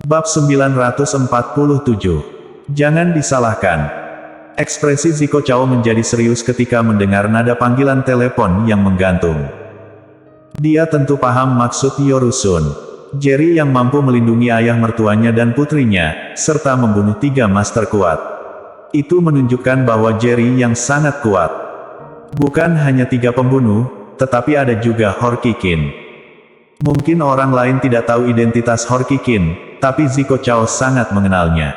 Bab 947. Jangan disalahkan. Ekspresi Zico Chao menjadi serius ketika mendengar nada panggilan telepon yang menggantung. Dia tentu paham maksud Yorusun. Jerry yang mampu melindungi ayah mertuanya dan putrinya, serta membunuh 3 master kuat. Itu menunjukkan bahwa Jerry yang sangat kuat. Bukan hanya 3 pembunuh, tetapi ada juga Horky Kin. Mungkin orang lain tidak tahu identitas Horky Kin, tapi Zico Chao sangat mengenalnya.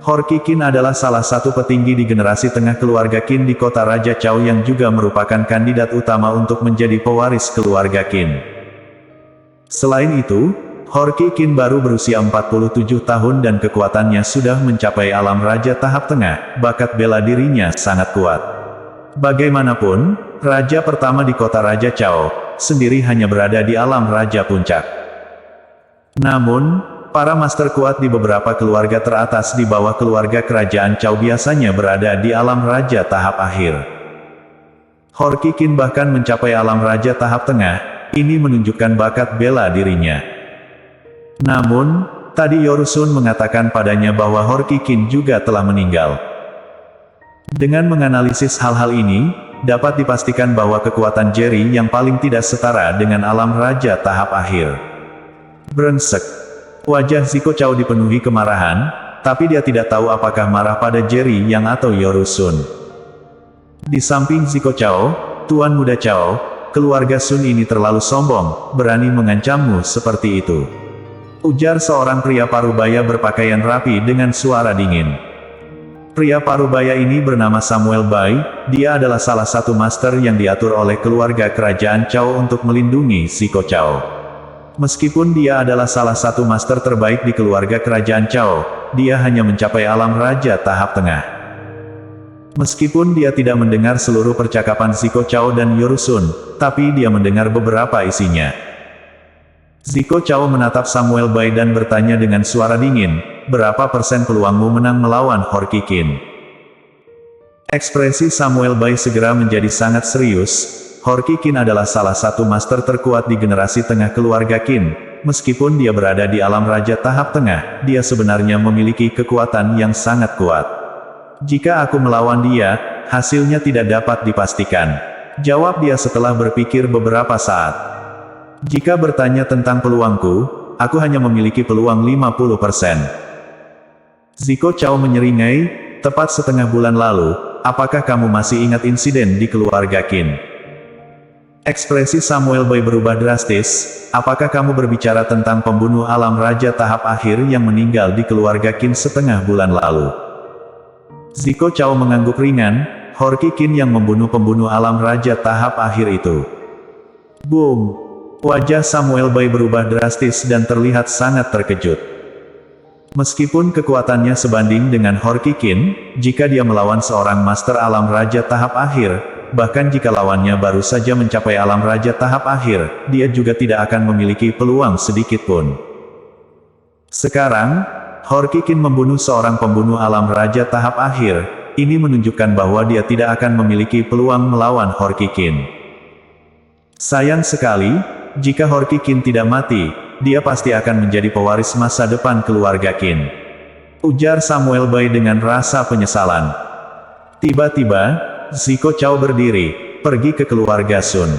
Horky Kin adalah salah satu petinggi di generasi tengah keluarga Qin di kota Raja Chao yang juga merupakan kandidat utama untuk menjadi pewaris keluarga Qin. Selain itu, Horky Kin baru berusia 47 tahun dan kekuatannya sudah mencapai alam raja tahap tengah, bakat bela dirinya sangat kuat. Bagaimanapun, raja pertama di kota Raja Chao, sendiri hanya berada di alam raja puncak. Namun, para master kuat di beberapa keluarga teratas di bawah keluarga kerajaan Chao biasanya berada di alam raja tahap akhir. Horky Kin bahkan mencapai alam raja tahap tengah, ini menunjukkan bakat bela dirinya. Namun, tadi Yorusun mengatakan padanya bahwa Horky Kin juga telah meninggal. Dengan menganalisis hal-hal ini, dapat dipastikan bahwa kekuatan Jerry yang paling tidak setara dengan alam raja tahap akhir. Brengsek. Wajah Zico Chao dipenuhi kemarahan, tapi dia tidak tahu apakah marah pada Jerry yang atau Yorusun. Di samping Zico Chao, Tuan Muda Chao, keluarga Sun ini terlalu sombong, berani mengancammu seperti itu. Ujar seorang pria parubaya berpakaian rapi dengan suara dingin. Pria parubaya ini bernama Samuel Bai, dia adalah salah satu master yang diatur oleh keluarga kerajaan Chao untuk melindungi Zico Chao. Meskipun dia adalah salah satu master terbaik di keluarga kerajaan Chao, dia hanya mencapai alam raja tahap tengah. Meskipun dia tidak mendengar seluruh percakapan Zico Chao dan Yorusun, tapi dia mendengar beberapa isinya. Zico Chao menatap Samuel Bai dan bertanya dengan suara dingin, berapa persen peluangmu menang melawan Horky Kin? Ekspresi Samuel Bai segera menjadi sangat serius. Horky Kin adalah salah satu master terkuat di generasi tengah keluarga Qin. Meskipun dia berada di alam raja tahap tengah, dia sebenarnya memiliki kekuatan yang sangat kuat. Jika aku melawan dia, hasilnya tidak dapat dipastikan. Jawab dia setelah berpikir beberapa saat. Jika bertanya tentang peluangku, aku hanya memiliki peluang 50%. Zico Chao menyeringai, tepat setengah bulan lalu, apakah kamu masih ingat insiden di keluarga Qin? Ekspresi Samuel Bai berubah drastis, apakah kamu berbicara tentang pembunuh alam raja tahap akhir yang meninggal di keluarga Qin setengah bulan lalu? Zico Chao mengangguk ringan, Horky Kin yang membunuh pembunuh alam raja tahap akhir itu. Boom! Wajah Samuel Bai berubah drastis dan terlihat sangat terkejut. Meskipun kekuatannya sebanding dengan Horky Kin, jika dia melawan seorang master alam raja tahap akhir, bahkan jika lawannya baru saja mencapai alam raja tahap akhir, dia juga tidak akan memiliki peluang sedikit pun. Sekarang, Horky Kin membunuh seorang pembunuh alam raja tahap akhir, ini menunjukkan bahwa dia tidak akan memiliki peluang melawan Horky Kin. Sayang sekali, jika Horky Kin tidak mati, dia pasti akan menjadi pewaris masa depan keluarga Qin. Ujar Samuel Bai dengan rasa penyesalan. Tiba-tiba, Zico Chao berdiri, pergi ke keluarga Sun.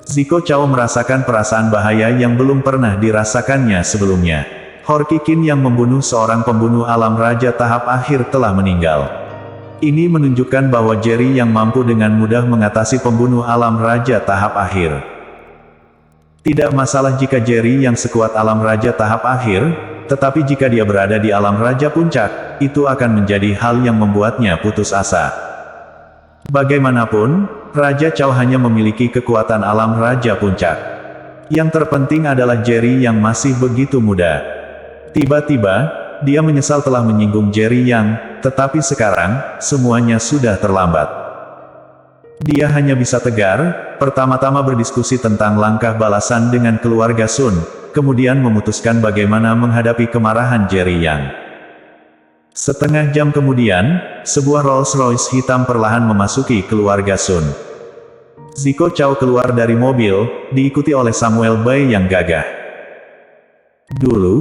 Zico Chao merasakan perasaan bahaya yang belum pernah dirasakannya sebelumnya. Horky Kin yang membunuh seorang pembunuh alam raja tahap akhir telah meninggal. Ini menunjukkan bahwa Jerry yang mampu dengan mudah mengatasi pembunuh alam raja tahap akhir. Tidak masalah jika Jerry yang sekuat alam raja tahap akhir, tetapi jika dia berada di alam raja puncak, itu akan menjadi hal yang membuatnya putus asa. Bagaimanapun, Raja Chao hanya memiliki kekuatan alam raja puncak. Yang terpenting adalah Jerry yang masih begitu muda. Tiba-tiba, dia menyesal telah menyinggung Jerry Yang, tetapi sekarang, semuanya sudah terlambat. Dia hanya bisa tegar, pertama-tama berdiskusi tentang langkah balasan dengan keluarga Sun, kemudian memutuskan bagaimana menghadapi kemarahan Jerry Yang. Setengah jam kemudian, sebuah Rolls-Royce hitam perlahan memasuki keluarga Sun. Zico Chao keluar dari mobil, diikuti oleh Samuel Bai yang gagah. Dulu,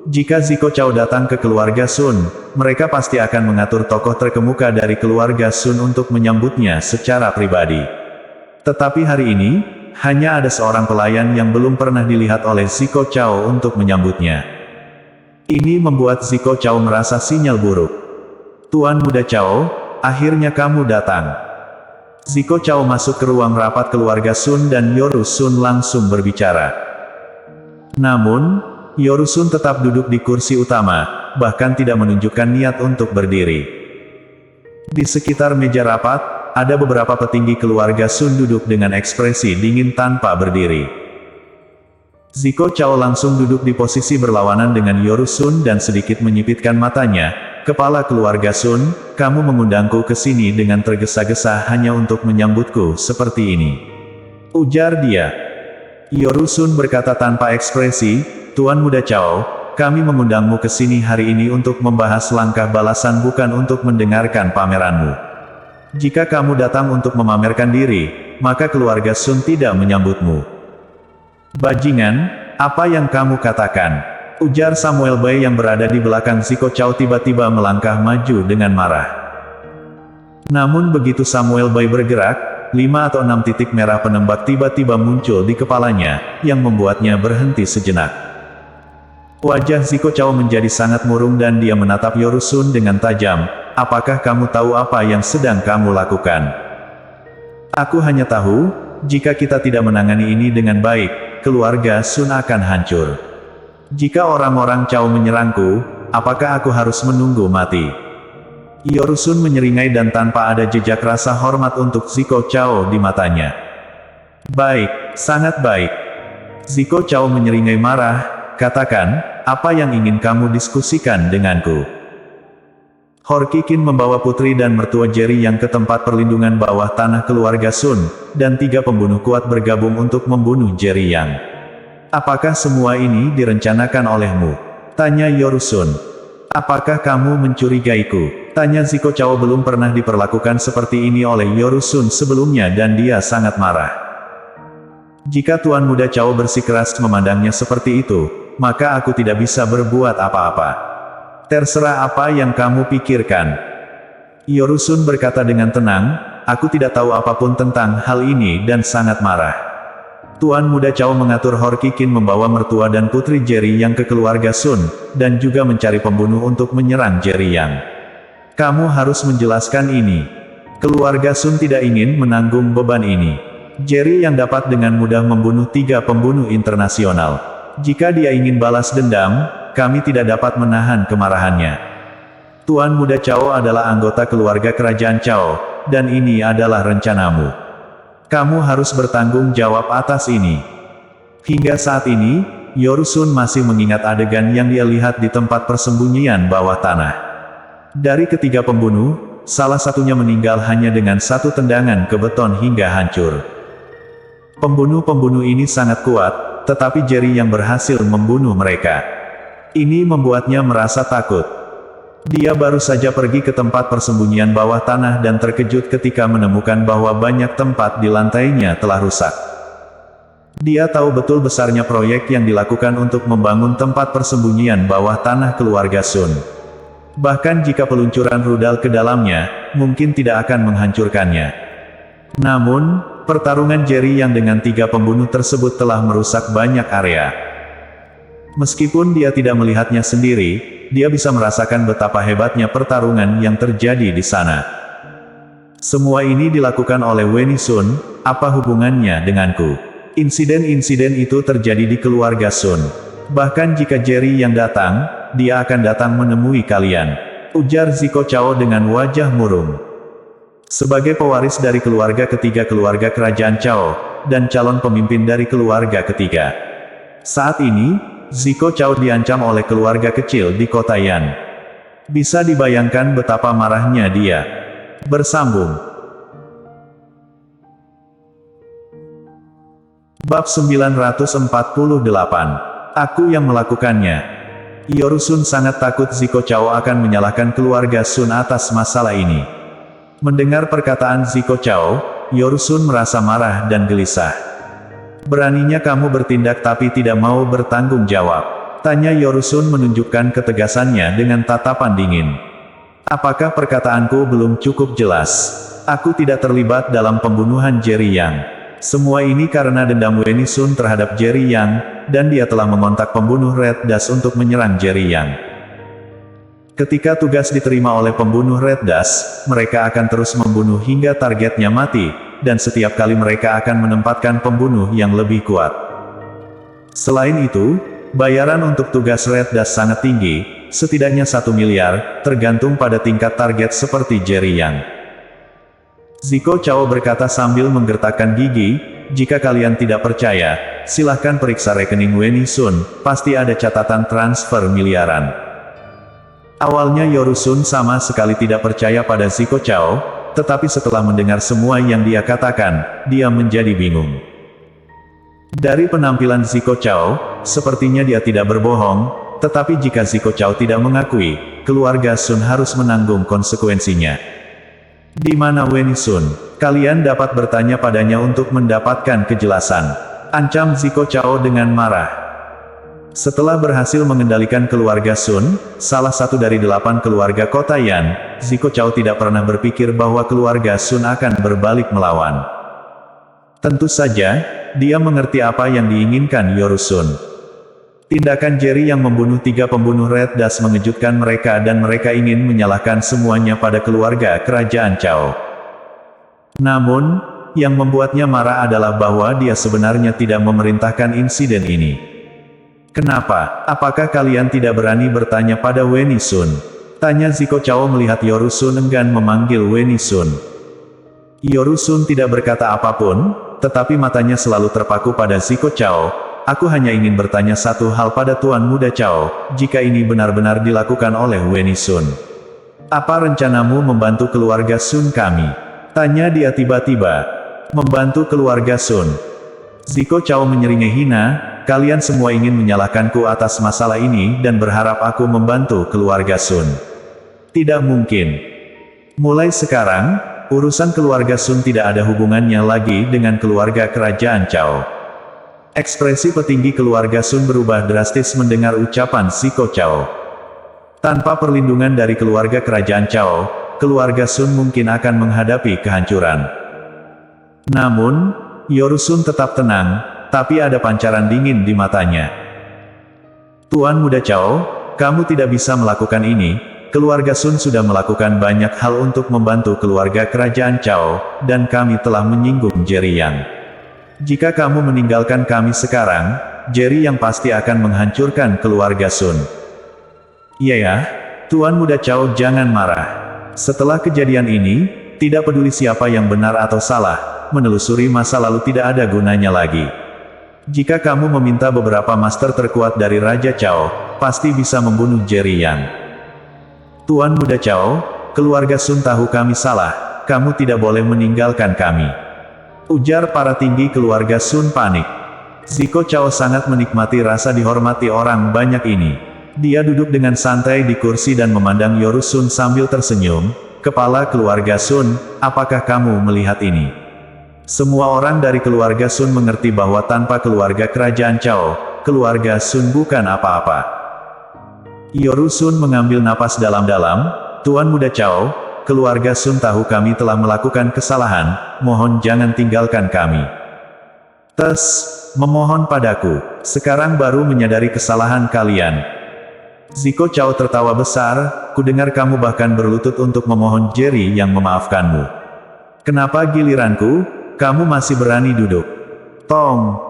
jika Ziko Chao datang ke keluarga Sun, mereka pasti akan mengatur tokoh terkemuka dari keluarga Sun untuk menyambutnya secara pribadi. Tetapi hari ini, hanya ada seorang pelayan yang belum pernah dilihat oleh Ziko Chao untuk menyambutnya. Ini membuat Ziko Chao merasa sinyal buruk. Tuan Muda Chao, akhirnya kamu datang. Ziko Chao masuk ke ruang rapat keluarga Sun dan Yoru Sun langsung berbicara. Namun, Yoru Sun tetap duduk di kursi utama, bahkan tidak menunjukkan niat untuk berdiri. Di sekitar meja rapat, ada beberapa petinggi keluarga Sun duduk dengan ekspresi dingin tanpa berdiri. Ziko Chao langsung duduk di posisi berlawanan dengan Yoru Sun dan sedikit menyipitkan matanya. Kepala keluarga Sun, kamu mengundangku ke sini dengan tergesa-gesa hanya untuk menyambutku seperti ini. Ujar dia. Yoru Sun berkata tanpa ekspresi, Tuan Muda Chao, kami mengundangmu ke sini hari ini untuk membahas langkah balasan bukan untuk mendengarkan pameranmu. Jika kamu datang untuk memamerkan diri, maka keluarga Sun tidak menyambutmu. Bajingan, apa yang kamu katakan? Ujar Samuel Bai yang berada di belakang Ziko Chao tiba-tiba melangkah maju dengan marah. Namun begitu Samuel Bai bergerak, 5 atau 6 titik merah penembak tiba-tiba muncul di kepalanya, yang membuatnya berhenti sejenak. Wajah Ziko Chao menjadi sangat murung dan dia menatap Yoru Sun dengan tajam. Apakah kamu tahu apa yang sedang kamu lakukan? Aku hanya tahu, jika kita tidak menangani ini dengan baik, keluarga Sun akan hancur. Jika orang-orang Chao menyerangku, apakah aku harus menunggu mati? Yoru Sun menyeringai dan tanpa ada jejak rasa hormat untuk Ziko Chao di matanya. Baik, sangat baik. Ziko Chao menyeringai marah, katakan, apa yang ingin kamu diskusikan denganku? Horky Qin membawa putri dan mertua Jerry yang ke tempat perlindungan bawah tanah keluarga Sun, dan 3 pembunuh kuat bergabung untuk membunuh Jerry Yang. Apakah semua ini direncanakan olehmu? Tanya Yoru Sun. Apakah kamu mencurigaiku? Tanya Ziko Chao. Belum pernah diperlakukan seperti ini oleh Yoru Sun sebelumnya dan dia sangat marah. Jika Tuan Muda Chao bersikeras memandangnya seperti itu, maka aku tidak bisa berbuat apa-apa. Terserah apa yang kamu pikirkan. Yoru Sun berkata dengan tenang, aku tidak tahu apapun tentang hal ini dan sangat marah. Tuan Muda Chao mengatur Horky Qin membawa mertua dan putri Jerry Yang ke keluarga Sun, dan juga mencari pembunuh untuk menyerang Jerry Yang. Kamu harus menjelaskan ini. Keluarga Sun tidak ingin menanggung beban ini. Jerry Yang dapat dengan mudah membunuh 3 pembunuh internasional. Jika dia ingin balas dendam, kami tidak dapat menahan kemarahannya. Tuan Muda Chao adalah anggota keluarga kerajaan Chao, dan ini adalah rencanamu. Kamu harus bertanggung jawab atas ini. Hingga saat ini, Yoru Sun masih mengingat adegan yang dia lihat di tempat persembunyian bawah tanah. Dari ketiga pembunuh, salah satunya meninggal hanya dengan 1 tendangan ke beton hingga hancur. Pembunuh-pembunuh ini sangat kuat, tetapi Jerry yang berhasil membunuh mereka. Ini membuatnya merasa takut. Dia baru saja pergi ke tempat persembunyian bawah tanah dan terkejut ketika menemukan bahwa banyak tempat di lantainya telah rusak. Dia tahu betul besarnya proyek yang dilakukan untuk membangun tempat persembunyian bawah tanah keluarga Sun. Bahkan jika peluncuran rudal ke dalamnya, mungkin tidak akan menghancurkannya. Namun, pertarungan Jerry yang dengan 3 pembunuh tersebut telah merusak banyak area. Meskipun dia tidak melihatnya sendiri, dia bisa merasakan betapa hebatnya pertarungan yang terjadi di sana. Semua ini dilakukan oleh Weni Sun, apa hubungannya denganku? Insiden-insiden itu terjadi di keluarga Sun. Bahkan jika Jerry yang datang, dia akan datang menemui kalian. Ujar Ziko Chao dengan wajah murung. Sebagai pewaris dari keluarga ketiga keluarga kerajaan Chao, dan calon pemimpin dari keluarga ketiga. Saat ini, Ziko Chao diancam oleh keluarga kecil di kota Yan. Bisa dibayangkan betapa marahnya dia. Bersambung. Bab 948. Aku yang melakukannya. Yoru Sun sangat takut Ziko Chao akan menyalahkan keluarga Sun atas masalah ini. Mendengar perkataan Ziko Chao, Yoru Sun merasa marah dan gelisah. Beraninya kamu bertindak tapi tidak mau bertanggung jawab. Tanya Yorusun menunjukkan ketegasannya dengan tatapan dingin. Apakah perkataanku belum cukup jelas? Aku tidak terlibat dalam pembunuhan Jerry Yang. Semua ini karena dendam Weni Sun terhadap Jerry Yang, dan dia telah mengontak pembunuh Red Dust untuk menyerang Jerry Yang. Ketika tugas diterima oleh pembunuh Red Dust, mereka akan terus membunuh hingga targetnya mati, dan setiap kali mereka akan menempatkan pembunuh yang lebih kuat. Selain itu, bayaran untuk tugas Red Dust sangat tinggi, setidaknya 1 miliar, tergantung pada tingkat target seperti Jerry Yang. Ziko Chao berkata sambil menggertakkan gigi, jika kalian tidak percaya, silahkan periksa rekening Weni Sun, pasti ada catatan transfer miliaran. Awalnya Yorusun sama sekali tidak percaya pada Ziko Chao, tetapi setelah mendengar semua yang dia katakan, dia menjadi bingung. Dari penampilan Ziko Chao, sepertinya dia tidak berbohong, tetapi jika Ziko Chao tidak mengakui, keluarga Sun harus menanggung konsekuensinya. Di mana Weni Sun? Kalian dapat bertanya padanya untuk mendapatkan kejelasan. Ancam Ziko Chao dengan marah. Setelah berhasil mengendalikan keluarga Sun, salah satu dari 8 keluarga kota Yan, Ziko Chao tidak pernah berpikir bahwa keluarga Sun akan berbalik melawan. Tentu saja, dia mengerti apa yang diinginkan Yorusun. Tindakan Jerry yang membunuh 3 pembunuh Red Dust mengejutkan mereka dan mereka ingin menyalahkan semuanya pada keluarga kerajaan Chao. Namun, yang membuatnya marah adalah bahwa dia sebenarnya tidak memerintahkan insiden ini. Kenapa? Apakah kalian tidak berani bertanya pada Weni Sun? Tanya Ziko Chao melihat Yorusun enggan memanggil Weni Sun. Yorusun tidak berkata apapun, tetapi matanya selalu terpaku pada Ziko Chao. Aku hanya ingin bertanya satu hal pada Tuan Muda Chao, jika ini benar-benar dilakukan oleh Weni Sun. Apa rencanamu membantu keluarga Sun kami? Tanya dia tiba-tiba. Membantu keluarga Sun. Ziko Chao menyeringai hina. Kalian semua ingin menyalahkanku atas masalah ini dan berharap aku membantu keluarga Sun. Tidak mungkin. Mulai sekarang, urusan keluarga Sun tidak ada hubungannya lagi dengan keluarga kerajaan Chao. Ekspresi petinggi keluarga Sun berubah drastis mendengar ucapan Ziko Chao. Tanpa perlindungan dari keluarga kerajaan Chao, keluarga Sun mungkin akan menghadapi kehancuran. Namun, Yorusun tetap tenang. Tapi ada pancaran dingin di matanya. Tuan Muda Chao, kamu tidak bisa melakukan ini. Keluarga Sun sudah melakukan banyak hal untuk membantu keluarga kerajaan Chao, dan kami telah menyinggung Jerry Yang. Jika kamu meninggalkan kami sekarang, Jerry Yang pasti akan menghancurkan keluarga Sun. Iya ya, Tuan Muda Chao jangan marah. Setelah kejadian ini, tidak peduli siapa yang benar atau salah, menelusuri masa lalu tidak ada gunanya lagi. Jika kamu meminta beberapa master terkuat dari Raja Chao, pasti bisa membunuh Jerry Yang. Tuan Muda Chao, keluarga Sun tahu kami salah, kamu tidak boleh meninggalkan kami. Ujar para tinggi keluarga Sun panik. Ziko Chao sangat menikmati rasa dihormati orang banyak ini. Dia duduk dengan santai di kursi dan memandang Yorusun sambil tersenyum. Kepala keluarga Sun, apakah kamu melihat ini? Semua orang dari keluarga Sun mengerti bahwa tanpa keluarga kerajaan Chao, keluarga Sun bukan apa-apa. Yorusun mengambil napas dalam-dalam. Tuan Muda Chao, keluarga Sun tahu kami telah melakukan kesalahan, mohon jangan tinggalkan kami. Memohon padaku, sekarang baru menyadari kesalahan kalian. Ziko Chao tertawa besar, kudengar kamu bahkan berlutut untuk memohon Jerry yang memaafkanmu. Kenapa giliranku? Kamu masih berani duduk. Tong.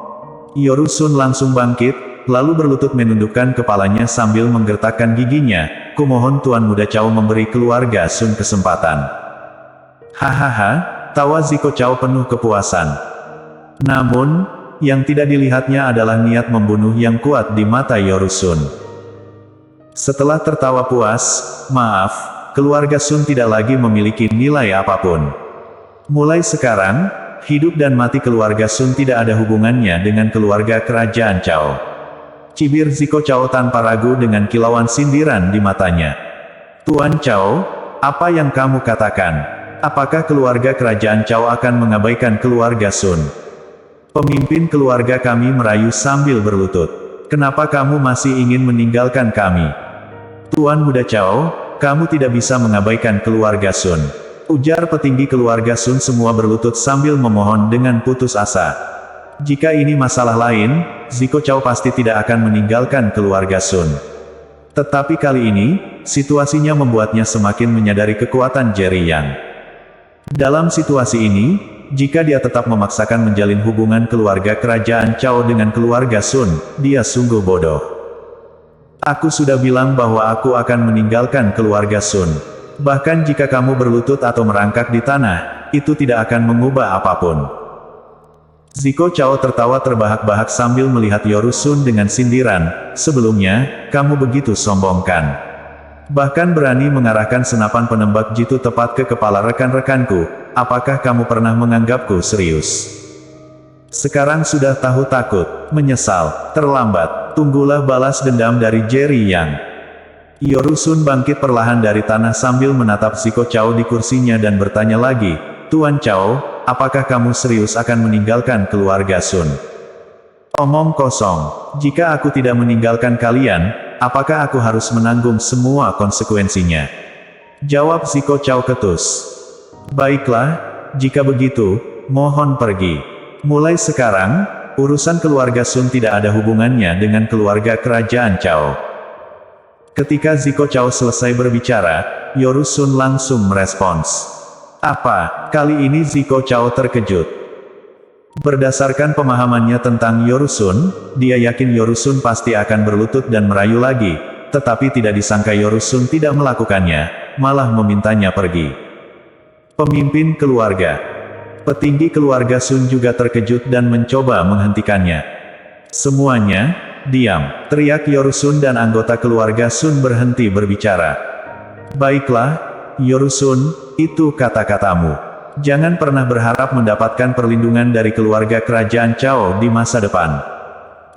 Yorusun langsung bangkit, lalu berlutut menundukkan kepalanya sambil menggertakkan giginya. Kumohon Tuan Muda Chao memberi keluarga Sun kesempatan. Hahaha, tawa Ziko Chao penuh kepuasan. Namun, yang tidak dilihatnya adalah niat membunuh yang kuat di mata Yorusun. Setelah tertawa puas, maaf, keluarga Sun tidak lagi memiliki nilai apapun. Mulai sekarang, hidup dan mati keluarga Sun tidak ada hubungannya dengan keluarga kerajaan Chao. Cibir Ziko Chao tanpa ragu dengan kilauan sindiran di matanya. Tuan Chao, apa yang kamu katakan? Apakah keluarga kerajaan Chao akan mengabaikan keluarga Sun? Pemimpin keluarga kami merayu sambil berlutut. kenapa kamu masih ingin meninggalkan kami? Tuan Muda Chao, kamu tidak bisa mengabaikan keluarga Sun. Ujar petinggi keluarga Sun semua berlutut sambil memohon dengan putus asa. Jika ini masalah lain, Zico Chao pasti tidak akan meninggalkan keluarga Sun. Tetapi kali ini, situasinya membuatnya semakin menyadari kekuatan Jerry Yang. Dalam situasi ini, jika dia tetap memaksakan menjalin hubungan keluarga kerajaan Chao dengan keluarga Sun, dia sungguh bodoh. Aku sudah bilang bahwa aku akan meninggalkan keluarga Sun. Bahkan jika kamu berlutut atau merangkak di tanah, itu tidak akan mengubah apapun. Zico Chao tertawa terbahak-bahak sambil melihat Yoru Sun dengan sindiran, sebelumnya, kamu begitu sombong kan? Bahkan berani mengarahkan senapan penembak jitu tepat ke kepala rekan-rekanku, apakah kamu pernah menganggapku serius? Sekarang sudah tahu takut, menyesal, terlambat, tunggulah balas dendam dari Jerry Yang. Yoru Sun bangkit perlahan dari tanah sambil menatap Zico Chao di kursinya dan bertanya lagi, Tuan Chao, apakah kamu serius akan meninggalkan keluarga Sun? Omong kosong, jika aku tidak meninggalkan kalian, apakah aku harus menanggung semua konsekuensinya? Jawab Zico Chao ketus. Baiklah, jika begitu, mohon pergi. Mulai sekarang, urusan keluarga Sun tidak ada hubungannya dengan keluarga kerajaan Chao. Ketika Zico Chao selesai berbicara, Yoru Sun langsung merespons. Apa, kali ini Zico Chao terkejut. Berdasarkan pemahamannya tentang Yoru Sun, dia yakin Yoru Sun pasti akan berlutut dan merayu lagi, tetapi tidak disangka Yoru Sun tidak melakukannya, malah memintanya pergi. Pemimpin keluarga. Petinggi keluarga Sun juga terkejut dan mencoba menghentikannya. Semuanya, diam, teriak Yoru Sun dan anggota keluarga Sun berhenti berbicara. Baiklah, Yoru Sun, itu kata-katamu. Jangan pernah berharap mendapatkan perlindungan dari keluarga kerajaan Chao di masa depan.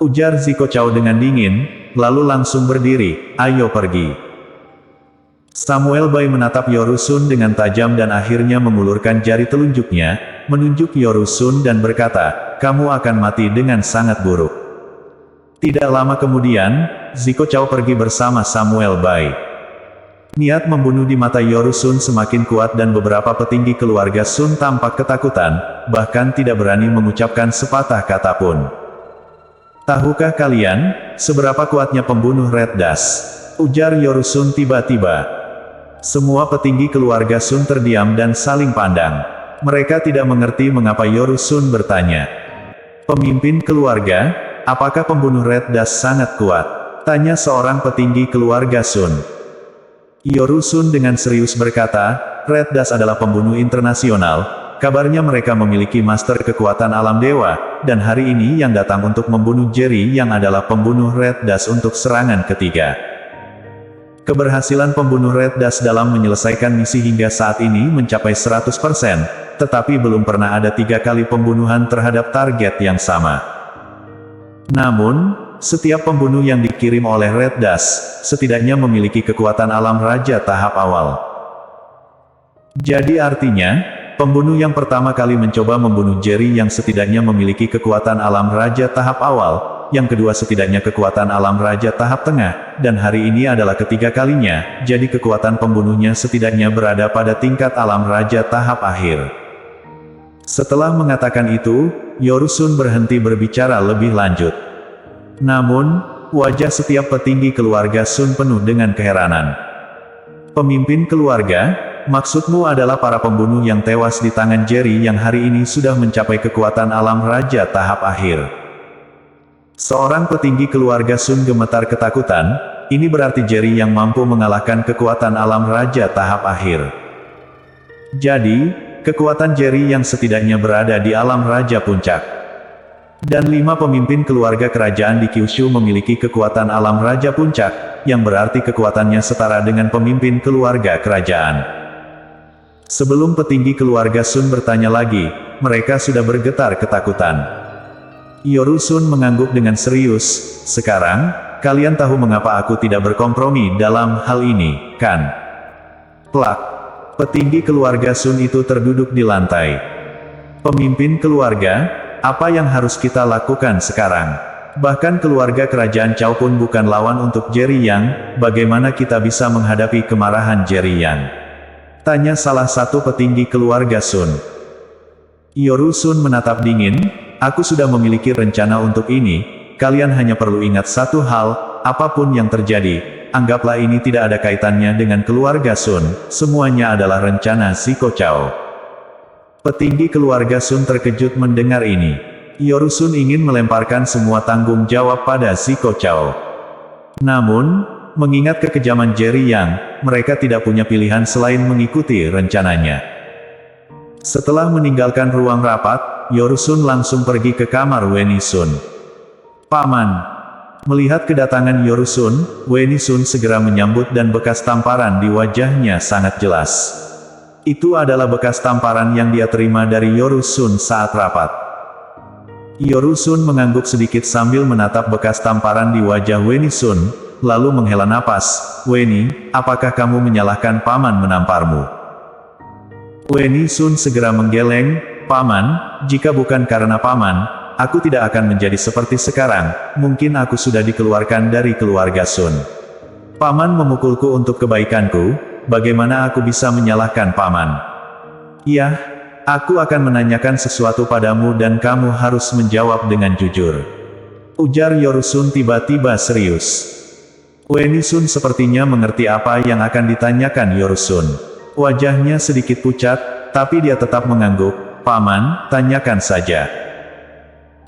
Ujar Zico Chao dengan dingin, lalu langsung berdiri, ayo pergi. Samuel Bai menatap Yoru Sun dengan tajam dan akhirnya mengulurkan jari telunjuknya, menunjuk Yoru Sun dan berkata, kamu akan mati dengan sangat buruk. Tidak lama kemudian, Zico Chao pergi bersama Samuel Bai. Niat membunuh di mata Yoru Sun semakin kuat dan beberapa petinggi keluarga Sun tampak ketakutan, bahkan tidak berani mengucapkan sepatah kata pun. Tahukah kalian, seberapa kuatnya pembunuh Red Dust? Ujar Yoru Sun tiba-tiba. Semua petinggi keluarga Sun terdiam dan saling pandang. Mereka tidak mengerti mengapa Yoru Sun bertanya. Pemimpin keluarga, apakah pembunuh Red Dust sangat kuat? Tanya seorang petinggi keluarga Sun. Yoru Sun dengan serius berkata, Red Dust adalah pembunuh internasional, kabarnya mereka memiliki master kekuatan alam dewa, dan hari ini yang datang untuk membunuh Jerry yang adalah pembunuh Red Dust untuk serangan ketiga. Keberhasilan pembunuh Red Dust dalam menyelesaikan misi hingga saat ini mencapai 100%, tetapi belum pernah ada 3 kali pembunuhan terhadap target yang sama. Namun, setiap pembunuh yang dikirim oleh Red Dust, setidaknya memiliki kekuatan alam raja tahap awal. Jadi artinya, pembunuh yang pertama kali mencoba membunuh Jerry yang setidaknya memiliki kekuatan alam raja tahap awal, yang kedua setidaknya kekuatan alam raja tahap tengah, dan hari ini adalah ketiga kalinya, jadi kekuatan pembunuhnya setidaknya berada pada tingkat alam raja tahap akhir. Setelah mengatakan itu, Yoru Sun berhenti berbicara lebih lanjut. Namun, wajah setiap petinggi keluarga Sun penuh dengan keheranan. Pemimpin keluarga, maksudmu adalah para pembunuh yang tewas di tangan Jerry yang hari ini sudah mencapai kekuatan alam raja tahap akhir. Seorang petinggi keluarga Sun gemetar ketakutan, ini berarti Jerry yang mampu mengalahkan kekuatan alam raja tahap akhir. Jadi, kekuatan Jerry yang setidaknya berada di alam raja puncak. Dan 5 pemimpin keluarga kerajaan di Kyushu memiliki kekuatan alam raja puncak, yang berarti kekuatannya setara dengan pemimpin keluarga kerajaan. Sebelum petinggi keluarga Sun bertanya lagi, mereka sudah bergetar ketakutan. Yoru Sun mengangguk dengan serius, sekarang, kalian tahu mengapa aku tidak berkompromi dalam hal ini, kan? Plak. Petinggi keluarga Sun itu terduduk di lantai. Pemimpin keluarga, apa yang harus kita lakukan sekarang? Bahkan keluarga kerajaan Chao pun bukan lawan untuk Jerry Yang, bagaimana kita bisa menghadapi kemarahan Jerry Yang? Tanya salah satu petinggi keluarga Sun. Yoru Sun menatap dingin, aku sudah memiliki rencana untuk ini, kalian hanya perlu ingat satu hal, apapun yang terjadi, anggaplah ini tidak ada kaitannya dengan keluarga Sun, semuanya adalah rencana Ziko Chao. Petinggi keluarga Sun terkejut mendengar ini. Yoru Sun ingin melemparkan semua tanggung jawab pada Ziko Chao. Namun, mengingat kekejaman Jerry Yang, mereka tidak punya pilihan selain mengikuti rencananya. Setelah meninggalkan ruang rapat, Yoru Sun langsung pergi ke kamar Weni Sun. Paman. Melihat kedatangan Yoru Sun, Weni Sun segera menyambut dan bekas tamparan di wajahnya sangat jelas. Itu adalah bekas tamparan yang dia terima dari Yoru Sun saat rapat. Yoru Sun mengangguk sedikit sambil menatap bekas tamparan di wajah Weni Sun, lalu menghela napas. Weni, apakah kamu menyalahkan paman menamparmu? Weni Sun segera menggeleng, paman, jika bukan karena paman, aku tidak akan menjadi seperti sekarang, mungkin aku sudah dikeluarkan dari keluarga Sun. Paman memukulku untuk kebaikanku, bagaimana aku bisa menyalahkan paman? Ya, aku akan menanyakan sesuatu padamu dan kamu harus menjawab dengan jujur. Ujar Yoru Sun tiba-tiba serius. Weni Sun sepertinya mengerti apa yang akan ditanyakan Yoru Sun. Wajahnya sedikit pucat, tapi dia tetap mengangguk, paman, tanyakan saja.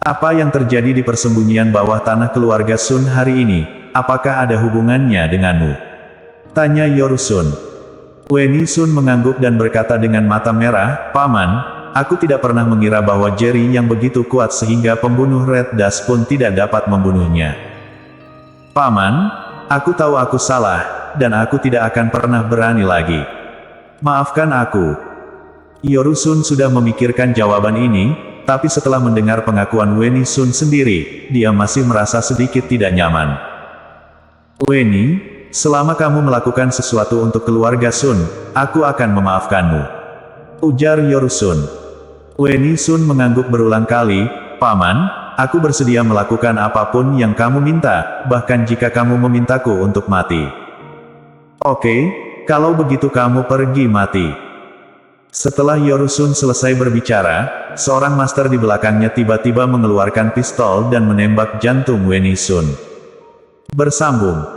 Apa yang terjadi di persembunyian bawah tanah keluarga Sun hari ini, apakah ada hubungannya denganmu? Tanya Yoru Sun. Weni Sun mengangguk dan berkata dengan mata merah, paman, aku tidak pernah mengira bahwa Jerry yang begitu kuat sehingga pembunuh Red Dust pun tidak dapat membunuhnya. Paman, aku tahu aku salah, dan aku tidak akan pernah berani lagi. Maafkan aku. Yoru Sun sudah memikirkan jawaban ini, tapi setelah mendengar pengakuan Weni Sun sendiri, dia masih merasa sedikit tidak nyaman. Weni, selama kamu melakukan sesuatu untuk keluarga Sun, aku akan memaafkanmu. Ujar Yoru Sun. Weni Sun mengangguk berulang kali, paman, aku bersedia melakukan apapun yang kamu minta, bahkan jika kamu memintaku untuk mati. Oke. Kalau begitu kamu pergi mati. Setelah Yoru Sun selesai berbicara, seorang master di belakangnya tiba-tiba mengeluarkan pistol dan menembak jantung Weni Sun. Bersambung.